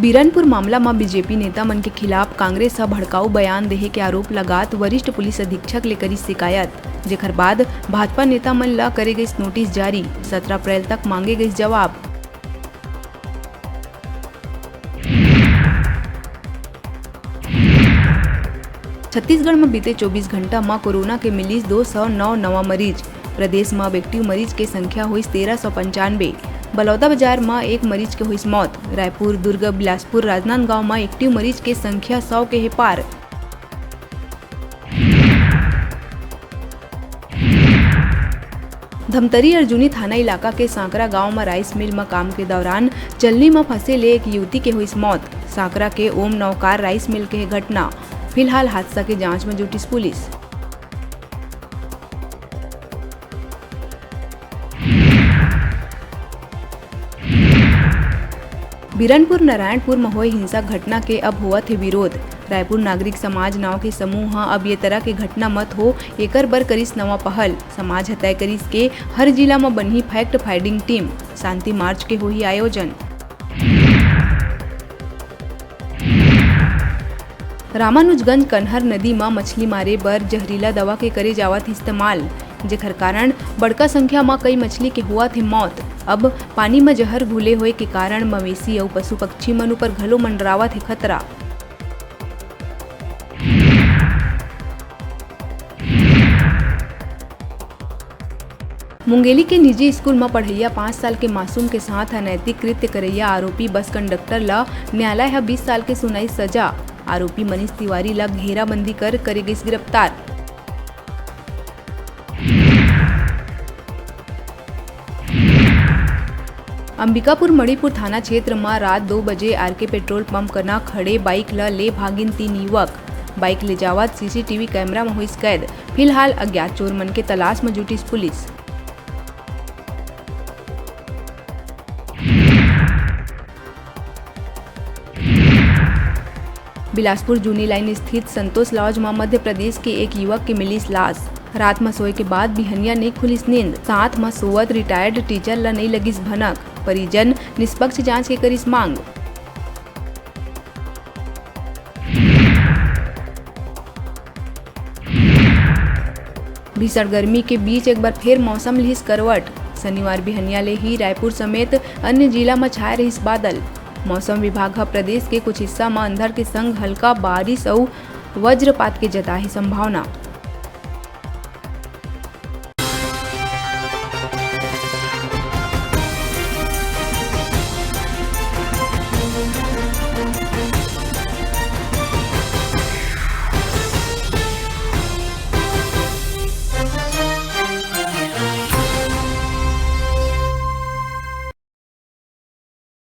बिरनपुर मामला में बीजेपी नेता मन के खिलाफ कांग्रेस भड़काऊ बयान देहे के आरोप लगात वरिष्ठ पुलिस अधीक्षक ले करी शिकायत, जेकर बाद भाजपा नेता मन ला करे गई नोटिस जारी। 17 अप्रैल तक मांगे गई जवाब। छत्तीसगढ़ में बीते 24 घंटा में कोरोना के मिली 209 नवा मरीज। प्रदेश में एक्टिव मरीज के संख्या हुई 1395। बलौदा बाजार में एक मरीज के हुई मौत। रायपुर, दुर्ग, बिलासपुर, राजनांदगांव में एक्टिव मरीज के संख्या 100 के है पार। धमतरी अर्जुनी थाना इलाका के सांकरा गांव में राइस मिल में काम के दौरान चलनी में फंसे ले एक युवती के हुई मौत। सांकरा के ओम नौकार राइस मिल के घटना। फिलहाल हादसा के जांच में जुटी पुलिस। बिरनपुर नारायणपुर में हुई हिंसा घटना के अब हुआ थे विरोध। रायपुर नागरिक समाज नाव के समूह अब ये तरह के घटना मत हो एकर बर करिस नवा पहल। समाज तय करिस के हर जिला में बनी फैक्ट फाइंडिंग टीम। शांति मार्च के हुई आयोजन। रामानुजगंज कन्हर नदी में मछली मारे बर जहरीला दवा के करे जावत इस्तेमाल, जेकर कारण बड़का संख्या में कई मछली के हुआ थे मौत। अब पानी में जहर घुले हुए के कारण मवेशी और पशु पक्षी मन ऊपर घलो मंडरावत है खतरा। मुंगेली के निजी स्कूल में पढ़ैया 5 साल के मासूम के साथ अनैतिक कृत्य करैया आरोपी बस कंडक्टर ला न्यायालय है 20 साल के सुनाई सजा। आरोपी मनीष तिवारी ला घेराबंदी कर करे गई गिरफ्तार। अंबिकापुर मणिपुर थाना क्षेत्र में रात 2 बजे आरके पेट्रोल पंप करना खड़े बाइक ला ले भागिन 3 युवक। बाइक ले जावत सीसीटीवी कैमरा में हुई कैद। फिलहाल अज्ञात चोर मन के तलाश में जुटी पुलिस। बिलासपुर जूनी लाइन स्थित संतोष लॉज में मध्य प्रदेश के एक युवक की मिली लाश। रात में सोए के बाद बिहनिया नहीं खुलिस नींद। साथ में सोवत रिटायर्ड टीचर ला नहीं लगिस भनक। परिजन निष्पक्ष जांच के करिस मांग। भीषण गर्मी के बीच एक बार फिर मौसम लिहिस करवट। शनिवार बिहनिया ले ही रायपुर समेत अन्य जिला में छाए रहिस बादल। मौसम विभाग प्रदेश के कुछ हिस्सा में अंधड़ के संग हल्का बारिश और वज्रपात के जताही संभावना।